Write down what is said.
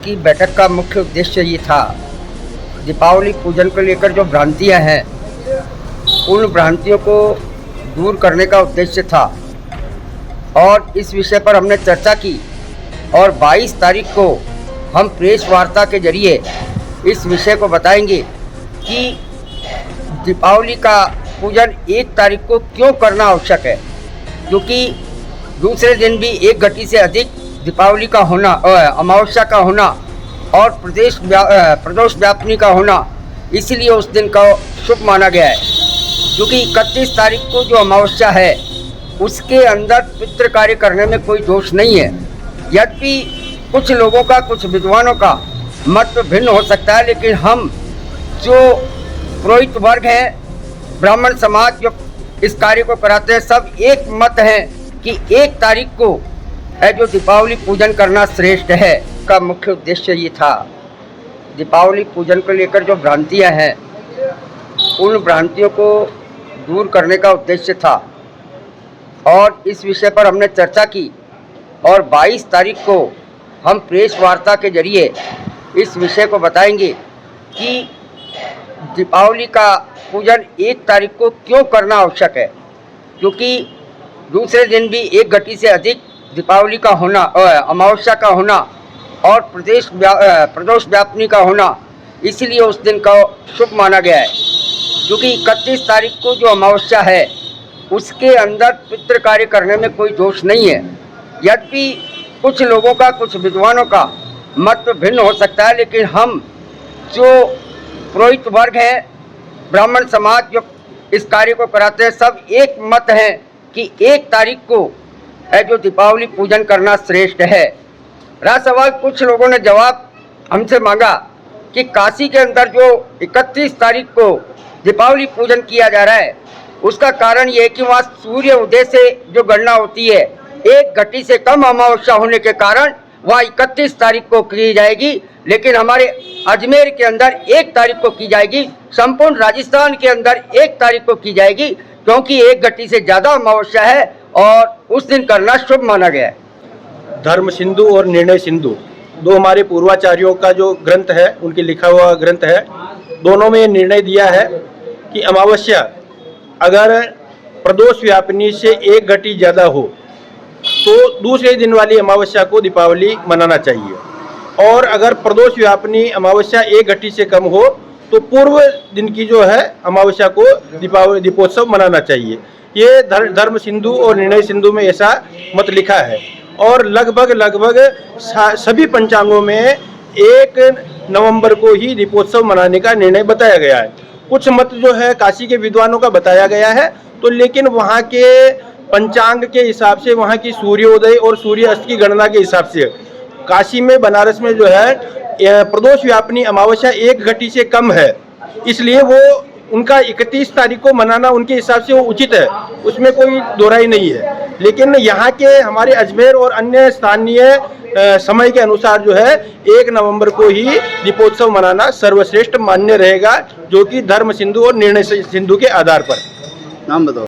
की बैठक का मुख्य उद्देश्य ये था, दीपावली पूजन को लेकर जो भ्रांतियां हैं उन भ्रांतियों को दूर करने का उद्देश्य था और इस विषय पर हमने चर्चा की और 22 तारीख को हम प्रेस वार्ता के जरिए इस विषय को बताएंगे कि दीपावली का पूजन 1 तारीख को क्यों करना आवश्यक है, क्योंकि दूसरे दिन भी 1 घटी से अधिक दीपावली का होना, अमावस्या का होना और प्रदोष व्यापनी का होना, इसीलिए उस दिन का शुभ माना गया है। क्योंकि 31 तारीख को जो अमावस्या है उसके अंदर पितृ कार्य करने में कोई दोष नहीं है। यद्यपि कुछ लोगों का, कुछ विद्वानों का मत भिन्न हो सकता है, लेकिन हम जो पुरोहित वर्ग है, ब्राह्मण समाज जो इस कार्य को कराते हैं, सब एक मत है कि 1 तारीख को जो दीपावली पूजन करना श्रेष्ठ है। का मुख्य उद्देश्य ये था, दीपावली पूजन को लेकर जो भ्रांतियां हैं उन भ्रांतियों को दूर करने का उद्देश्य था और इस विषय पर हमने चर्चा की और 22 तारीख को हम प्रेस वार्ता के जरिए इस विषय को बताएंगे कि दीपावली का पूजन 1 तारीख को क्यों करना आवश्यक है। क्योंकि दूसरे दिन भी 1 घटी से अधिक दीपावली का होना, अमावस्या का होना और प्रदोष व्यापनी का होना, इसीलिए उस दिन का शुभ माना गया है। क्योंकि 31 तारीख को जो अमावस्या है उसके अंदर पितृ कार्य करने में कोई दोष नहीं है। यद्यपि कुछ लोगों का, कुछ विद्वानों का मत भिन्न हो सकता है, लेकिन हम जो पुरोहित वर्ग है, ब्राह्मण समाज जो इस कार्य को कराते हैं, सब एक मत है कि 1 तारीख को जो दीपावली पूजन करना श्रेष्ठ है। रहा सवाल, कुछ लोगों ने जवाब हमसे मांगा कि काशी के अंदर जो 31 तारीख को दीपावली पूजन किया जा रहा है उसका कारण ये है कि वहाँ सूर्य उदय से जो गणना होती है 1 घटी से कम अमावस्या होने के कारण वहाँ 31 तारीख को की जाएगी, लेकिन हमारे अजमेर के अंदर 1 तारीख को की जाएगी। संपूर्ण राजस्थान के अंदर 1 तारीख को की जाएगी, क्योंकि 1 घटी से ज़्यादा अमावस्या है और उस दिन करना शुभ माना गया है। धर्म सिंधु और निर्णय सिंधु 2 हमारे पूर्वाचार्यों का जो ग्रंथ है, उनके लिखा हुआ ग्रंथ है। दोनों में निर्णय दिया है कि अमावस्या अगर प्रदोष व्यापनी से 1 घटी ज़्यादा हो तो दूसरे दिन वाली अमावस्या को दीपावली मनाना चाहिए, और अगर प्रदोष व्यापनी अमावस्या 1 घटी से कम हो तो पूर्व दिन की जो है अमावस्या को दीपोत्सव मनाना चाहिए। ये धर्म सिंधु और निर्णय सिंधु में ऐसा मत लिखा है और लगभग सभी पंचांगों में 1 नवंबर को ही दीपोत्सव मनाने का निर्णय बताया गया है। कुछ मत जो है काशी के विद्वानों का बताया गया है, तो लेकिन वहाँ के पंचांग के हिसाब से, वहाँ की सूर्योदय और सूर्यास्त की गणना के हिसाब से काशी में, बनारस में जो है प्रदोष व्यापनी अमावस्या 1 घटी से कम है, इसलिए वो उनका 31 तारीख को मनाना उनके हिसाब से वो उचित है, उसमें कोई दोहराई नहीं है। लेकिन यहाँ के हमारे अजमेर और अन्य स्थानीय समय के अनुसार जो है 1 नवंबर को ही दीपोत्सव मनाना सर्वश्रेष्ठ मान्य रहेगा, जो कि धर्म सिंधु और निर्णय सिंधु के आधार पर। नाम बताओ।